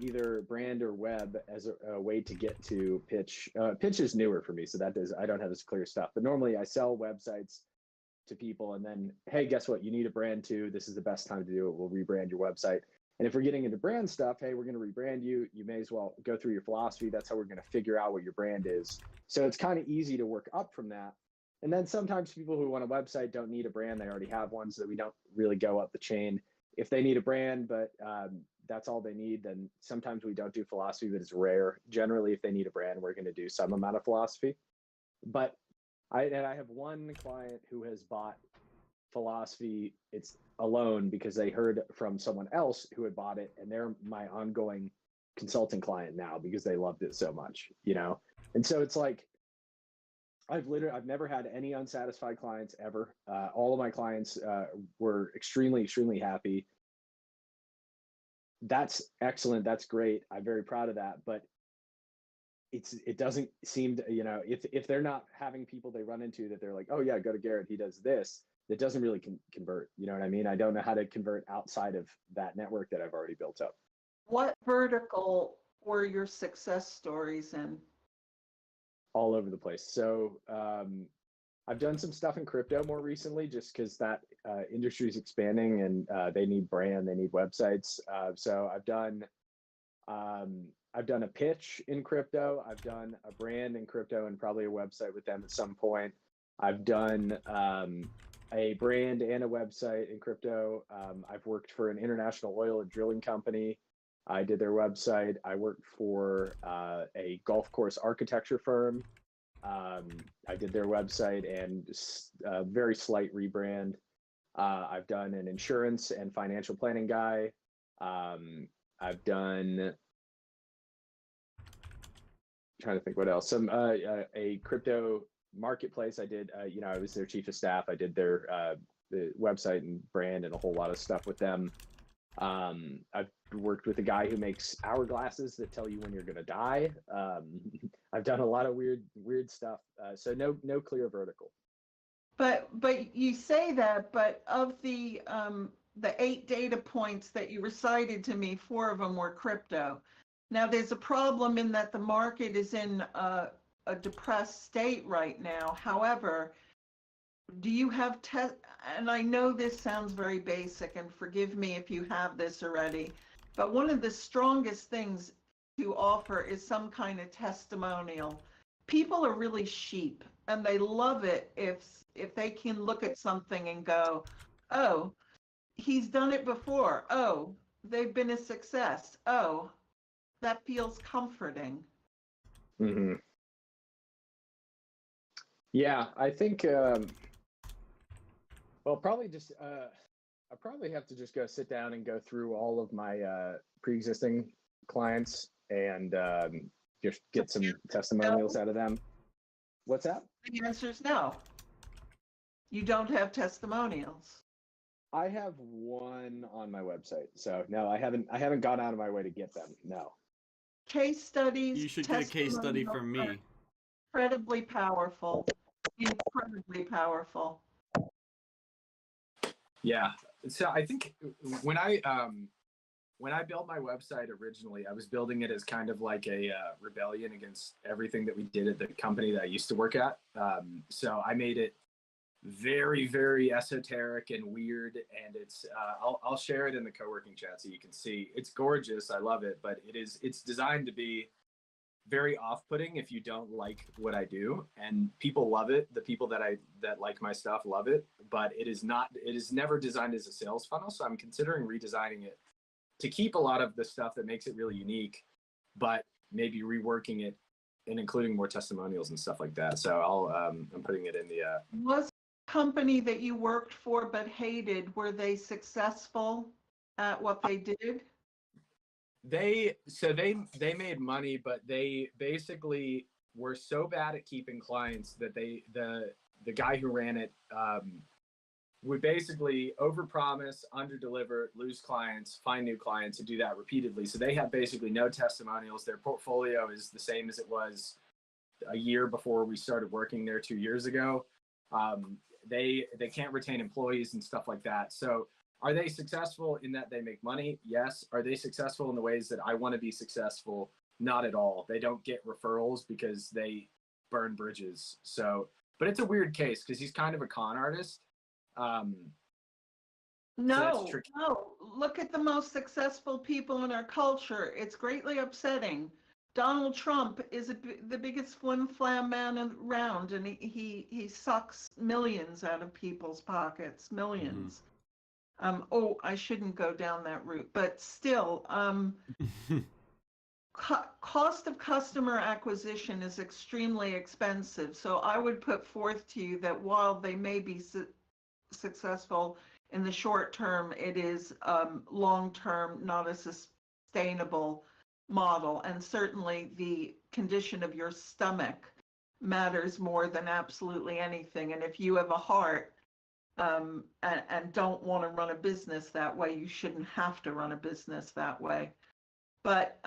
either brand or web as a way to get to pitch. Pitch is newer for me, so I don't have this clear stuff. But normally I sell websites to people, and then, hey, guess what? You need a brand too. This is the best time to do it. We'll rebrand your website. And if we're getting into brand stuff, hey, we're going to rebrand you. You may as well go through your philosophy. That's how we're going to figure out what your brand is. So it's kind of easy to work up from that. And then sometimes people who want a website don't need a brand. They already have one, so that we don't really go up the chain. If they need a brand, but that's all they need, then sometimes we don't do philosophy, but it's rare. Generally, if they need a brand, we're going to do some amount of philosophy. But I have one client who has bought philosophy it's alone because they heard from someone else who had bought it, and they're my ongoing consulting client now because they loved it so much, And so it's like I've never had any unsatisfied clients ever. All of my clients were extremely, extremely happy. That's excellent. That's great. I'm very proud of that. But it doesn't seem to, if they're not having people they run into that they're like, oh yeah, go to Garrett, he does this. It doesn't really convert. You know what I mean? I don't know how to convert outside of that network that I've already built up. What vertical were your success stories in? All over the place. So I've done some stuff in crypto more recently, just because that industry is expanding, and they need brand, they need websites. So I've done a pitch in crypto. I've done a brand in crypto, and probably a website with them at some point. I've done a brand and a website in crypto. I've worked for an international oil and drilling company. I did their website. I worked for a golf course architecture firm. I did their website and a very slight rebrand. I've done an insurance and financial planning guy. I've done, trying to think what else. Some a crypto marketplace. I did. I was their chief of staff. I did their the website and brand and a whole lot of stuff with them. I've worked with a guy who makes hourglasses that tell you when you're gonna die. I've done a lot of weird stuff. So no clear vertical. But you say that, but of the 8 data points that you recited to me, 4 of them were crypto. Now there's a problem in that the market is in a depressed state right now. However, do you have and I know this sounds very basic, and forgive me if you have this already, but one of the strongest things to offer is some kind of testimonial. People are really sheep, and they love it if they can look at something and go, oh, he's done it before. Oh, they've been a success. Oh, that feels comforting. Mm-hmm. Yeah, I think, well, probably just, I probably have to just go sit down and go through all of my pre-existing clients and just get some testimonials out of them. What's that? The answer is no. You don't have testimonials. I have one on my website. So no, I haven't gone out of my way to get them. No. Case studies. You should get a case study from me. Incredibly powerful. Incredibly powerful. Yeah. So I think when I built my website originally, I was building it as kind of like a rebellion against everything that we did at the company that I used to work at. So I made it very, very esoteric and weird, and I'll share it in the co-working chat so you can see. It's gorgeous. I love it, but it's designed to be very off-putting if you don't like what I do, and people love it. The people that like my stuff love it, but it is never designed as a sales funnel. So I'm considering redesigning it to keep a lot of the stuff that makes it really unique, but maybe reworking it and including more testimonials and stuff like that. So I'm putting it in the Was the company that you worked for but hated, were they successful at what they did? They made money, but they basically were so bad at keeping clients that the guy who ran it would basically overpromise, underdeliver, lose clients, find new clients, and do that repeatedly. So they have basically no testimonials. Their portfolio is the same as it was a year before we started working there 2 years ago. They can't retain employees and stuff like that. So are they successful in that they make money? Yes. Are they successful in the ways that I want to be successful? Not at all. They don't get referrals because they burn bridges. So, but it's a weird case because he's kind of a con artist. No. Look at the most successful people in our culture. It's greatly upsetting. Donald Trump is the biggest flim flam man around, and he sucks millions out of people's pockets, millions. Mm-hmm. I shouldn't go down that route, but still, cost of customer acquisition is extremely expensive. So I would put forth to you that while they may be successful in the short term, it is long term not a sustainable model. And certainly the condition of your stomach matters more than absolutely anything. And if you have a heart, and don't want to run a business that way, you shouldn't have to run a business that way. But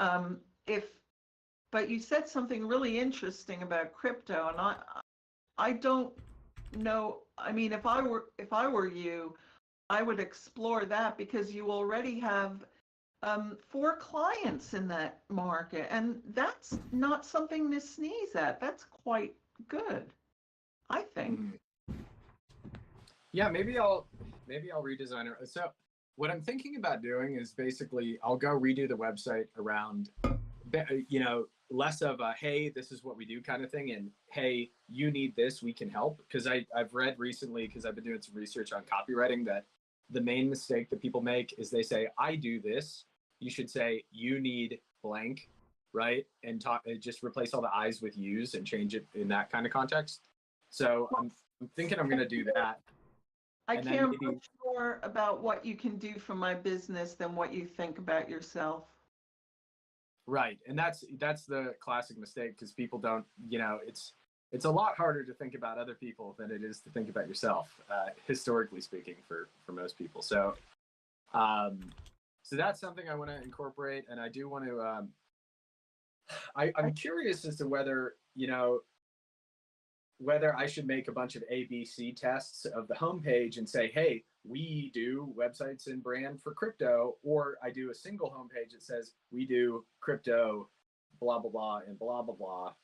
you said something really interesting about crypto, and I don't know. I mean, if I were you, I would explore that because you already have 4 clients in that market, and that's not something to sneeze at. That's quite good, I think. Yeah, maybe I'll redesign it. So what I'm thinking about doing is basically I'll go redo the website around, less of a, hey, this is what we do kind of thing, and hey, you need this, we can help. Because I've read recently, because I've been doing some research on copywriting, that the main mistake that people make is they say, I do this. You should say, you need blank, right? And just replace all the I's with U's and change it in that kind of context. So I'm thinking I'm going to do that. I care much more about what you can do for my business than what you think about yourself. Right. And that's the classic mistake, because people don't, it's a lot harder to think about other people than it is to think about yourself, historically speaking, for most people. So, so that's something I want to incorporate. And I do want to, I'm curious as to whether I should make a bunch of ABC tests of the homepage and say, hey, we do websites and brand for crypto, or I do a single homepage that says we do crypto, blah, blah, blah, and blah, blah, blah,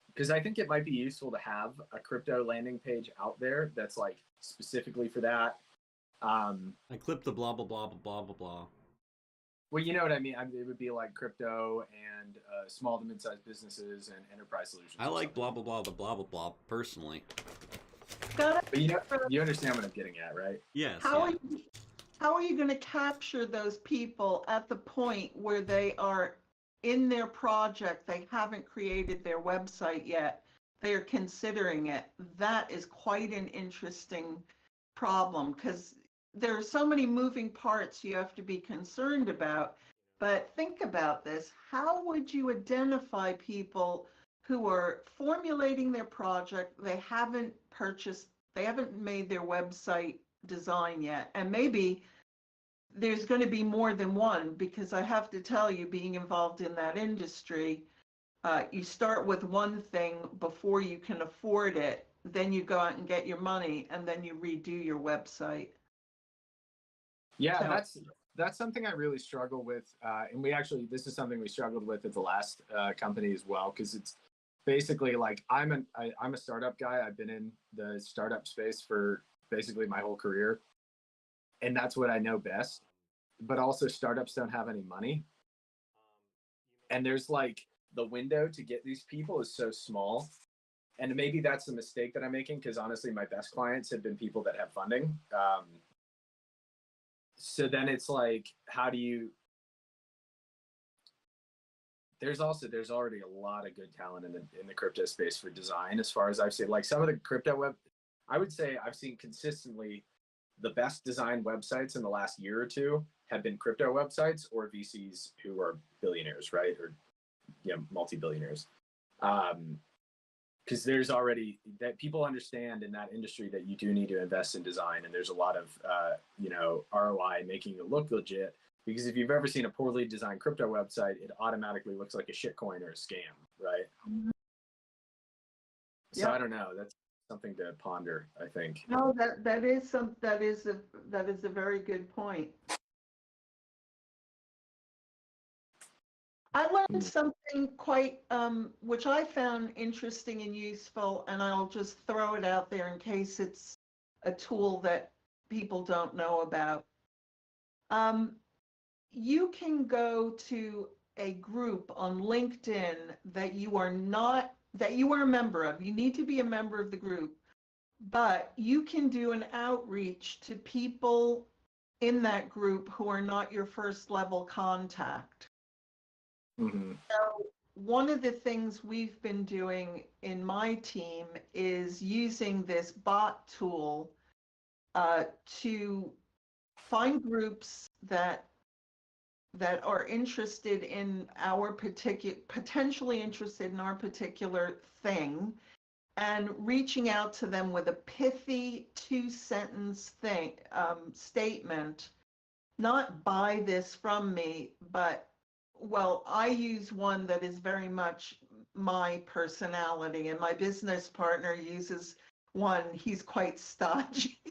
because I think it might be useful to have a crypto landing page out there that's like specifically for that. I clipped the blah, blah, blah, blah, blah, blah. Well, you know what I mean? It would be like crypto and small to mid-sized businesses and enterprise solutions. I like blah, blah, blah, the blah, blah, blah, personally. But you understand what I'm getting at, right? Yes. How are you going to capture those people at the point where they are in their project, they haven't created their website yet, they are considering it? That is quite an interesting problem, because there are so many moving parts you have to be concerned about. But think about this. How would you identify people who are formulating their project, they haven't made their website design yet? And maybe there's going to be more than one, because I have to tell you, being involved in that industry, you start with one thing before you can afford it. then you go out and get your money, and then you redo your website. Yeah, So- that's something I really struggle with, and this is something we struggled with at the last company as well, because it's basically like I'm a startup guy. I've been in the startup space for basically my whole career, and that's what I know best. But also, startups don't have any money, and there's like the window to get these people is so small. And maybe that's the mistake that I'm making, because honestly, my best clients have been people that have funding. So then it's like, how do you? There's already a lot of good talent in the crypto space for design, as far as I've seen. Like some of the crypto web, I would say I've seen consistently the best design websites in the last year or two have been crypto websites or VCs who are billionaires, right? Or multi-billionaires. Because there's already that people understand in that industry that you do need to invest in design, and there's a lot of ROI making it look legit. Because if you've ever seen a poorly designed crypto website, it automatically looks like a shitcoin or a scam, right? Mhm. So Yep. I don't know. That's something to ponder, I think. No, that is a very good point. I learned something quite, which I found interesting and useful, and I'll just throw it out there in case it's a tool that people don't know about. You can go to a group on LinkedIn that you are a member of. You need to be a member of the group, but you can do an outreach to people in that group who are not your first level contact. Mm-hmm. So one of the things we've been doing in my team is using this bot tool to find groups that are interested in potentially interested in our particular thing, and reaching out to them with a pithy 2-sentence statement, not buy this from me, but I use one that is very much my personality, and my business partner uses one. He's quite stodgy.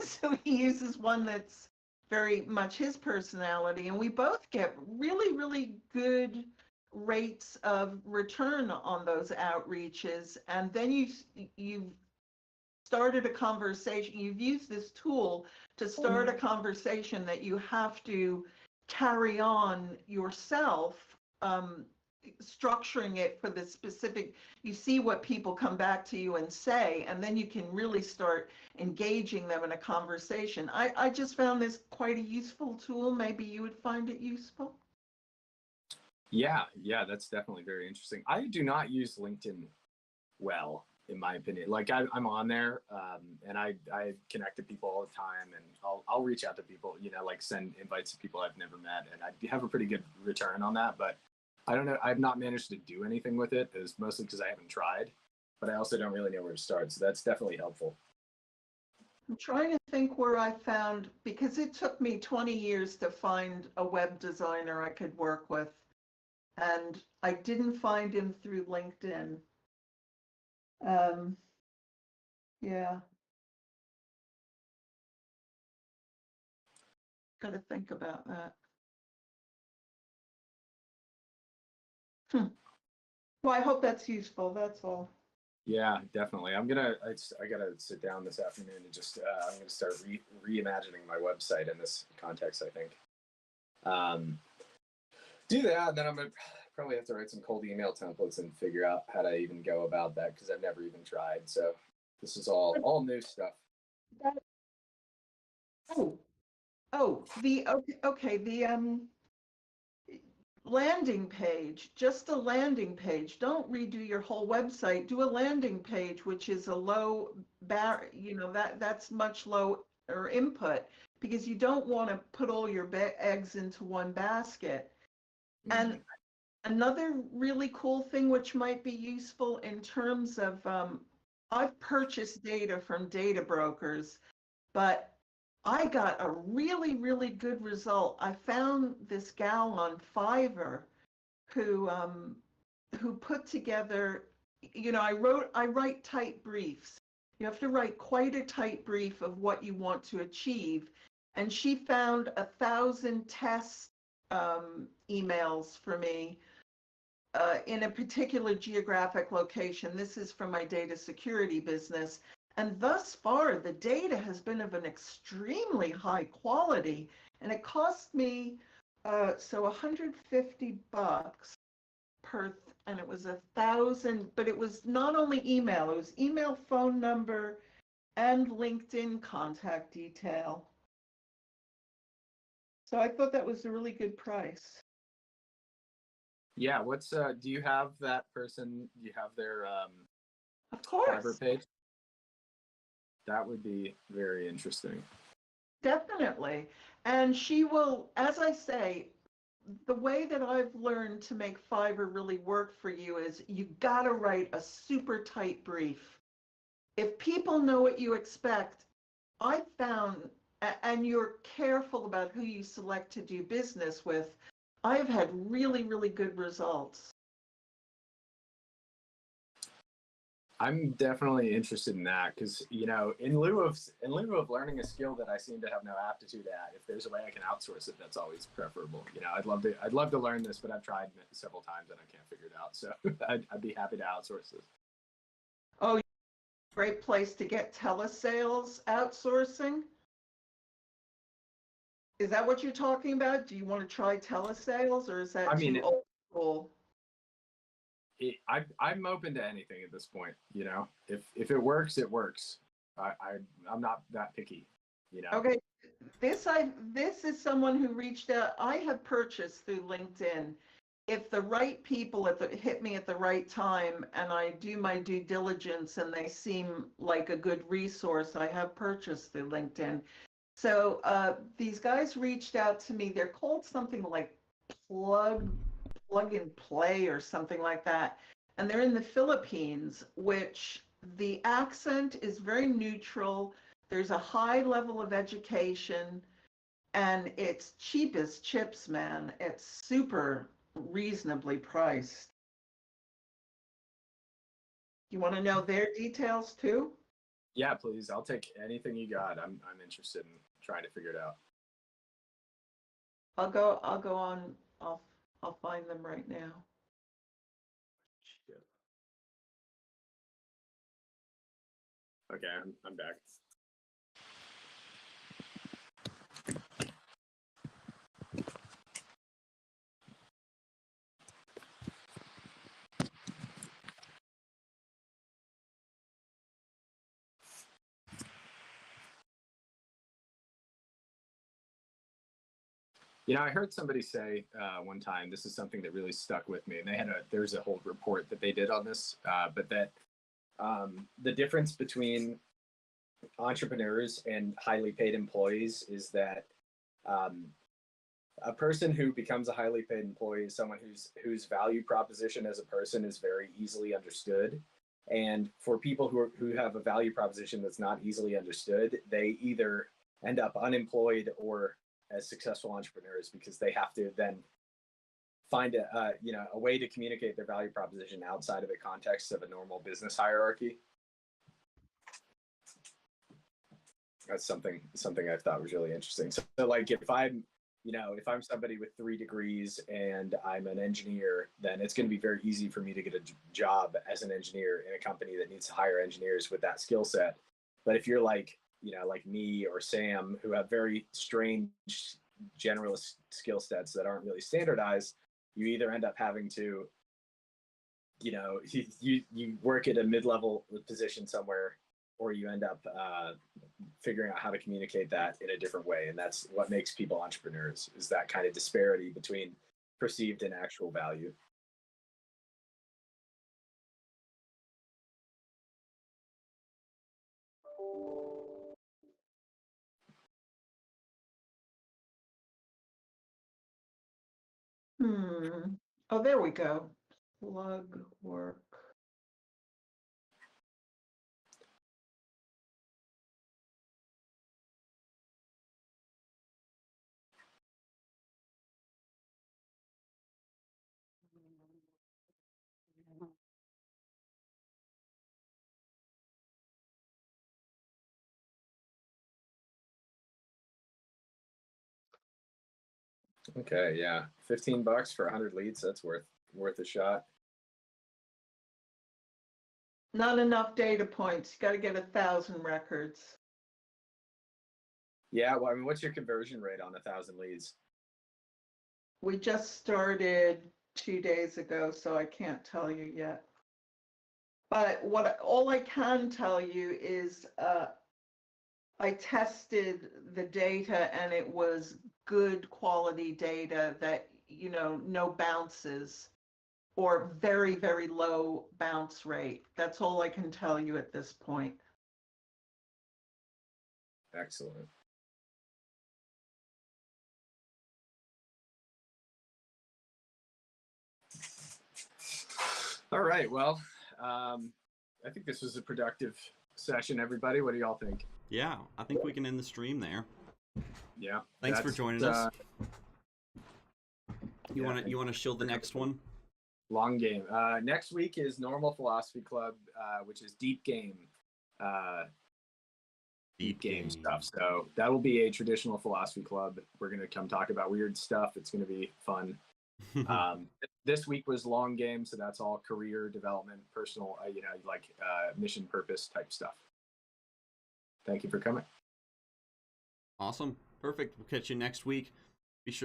So he uses one that's very much his personality, and we both get really, really good rates of return on those outreaches. And then you've started a conversation. You've used this tool to start a conversation that you have to carry on yourself, structuring it for the specific. You see what people come back to you and say, and then you can really start engaging them in a conversation. I just found this quite a useful tool. Maybe you would find it useful. Yeah, that's definitely very interesting. I do not use LinkedIn well, in my opinion. Like I'm on there, and I connect to people all the time, and I'll reach out to people, like send invites to people I've never met, and I have a pretty good return on that. But I don't know, I've not managed to do anything with it. It's mostly because I haven't tried, but I also don't really know where to start. So that's definitely helpful. I'm trying to think where I found, because it took me 20 years to find a web designer I could work with, and I didn't find him through LinkedIn. Yeah. Got to think about that. Well, I hope that's useful. That's all. Yeah, definitely. I gotta sit down this afternoon and just I'm gonna start reimagining my website in this context. I think do that, and then I'm gonna probably have to write some cold email templates and figure out how to even go about that, because I've never even tried. So this is all new stuff. The landing page, just a landing page. Don't redo your whole website. Do a landing page, which is a low bar, that's much lower input, because you don't want to put all your eggs into one basket. Mm-hmm. And another really cool thing, which might be useful in terms of, I've purchased data from data brokers, but I got a really, really good result. I found this gal on Fiverr who put together, I write tight briefs, You have to write quite a tight brief of what you want to achieve. And she found 1,000 test emails for me in a particular geographic location. This is from my data security business. And thus far, the data has been of an extremely high quality. And it cost me, so $150 per, and it was 1,000, but it was not only email, it was email, phone number, and LinkedIn contact detail. So I thought that was a really good price. Yeah, what's do you have that person? Do you have their Of course. Fiverr page? That would be very interesting. Definitely. And she will, as I say, the way that I've learned to make Fiverr really work for you is you got to write a super tight brief. If people know what you expect, I found, and you're careful about who you select to do business with, I've had really, really good results. I'm definitely interested in that because, you know, in lieu of learning a skill that I seem to have no aptitude at, if there's a way I can outsource it, that's always preferable. You know, I'd love to learn this, but I've tried it several times and I can't figure it out. So I'd be happy to outsource this. Oh, great place to get telesales outsourcing. Is that what you're talking about? Do you want to try telesales, or is that too old school? I'm open to anything at this point. You know, if it works, it works. I'm not that picky. You know. Okay, this is someone who reached out. I have purchased through LinkedIn. If the right people hit me at the right time, and I do my due diligence, and they seem like a good resource, I have purchased through LinkedIn. So these guys reached out to me. They're called something like Plug and Play or something like that. And they're in the Philippines, which the accent is very neutral. There's a high level of education, and it's cheap as chips, man. It's super reasonably priced. You want to know their details too? Yeah, please. I'll take anything you got. I'm interested in trying to figure it out. I'll go on. I'll find them right now. Okay, I'm back. You know, I heard somebody say one time, this is something that really stuck with me, and there's a whole report that they did on this, but that the difference between entrepreneurs and highly paid employees is that a person who becomes a highly paid employee is someone whose value proposition as a person is very easily understood. And for people who have a value proposition that's not easily understood, they either end up unemployed or as successful entrepreneurs because they have to then find a way to communicate their value proposition outside of the context of a normal business hierarchy. That's something I thought was really interesting. So like if I'm somebody with 3 degrees and I'm an engineer, then it's going to be very easy for me to get a job as an engineer in a company that needs to hire engineers with that skill set. But if you're like me or Sam, who have very strange generalist skill sets that aren't really standardized, you either end up having to, you work at a mid-level position somewhere, or you end up figuring out how to communicate that in a different way. And that's what makes people entrepreneurs, is that kind of disparity between perceived and actual value. Oh, there we go. Plug work. Okay, yeah, $15 for 100 leads. That's worth a shot. Not enough data points. You got to get 1,000 records. Yeah, well, I mean, what's your conversion rate on 1,000 leads? We just started 2 days ago, so I can't tell you yet. But all I can tell you is I tested the data and it was good quality data that, no bounces or very, very low bounce rate. That's all I can tell you at this point. Excellent. All right. Well, I think this was a productive session, everybody. What do y'all think? Yeah, I think we can end the stream there. Yeah. Thanks for joining us. You want to shill the next one? Long game. Next week is Normal Philosophy Club, which is deep game. Deep game stuff. So that will be a traditional philosophy club. We're going to come talk about weird stuff. It's going to be fun. This week was long game, so that's all career development, personal, mission purpose type stuff. Thank you for coming. Awesome. Perfect. We'll catch you next week. Be sure to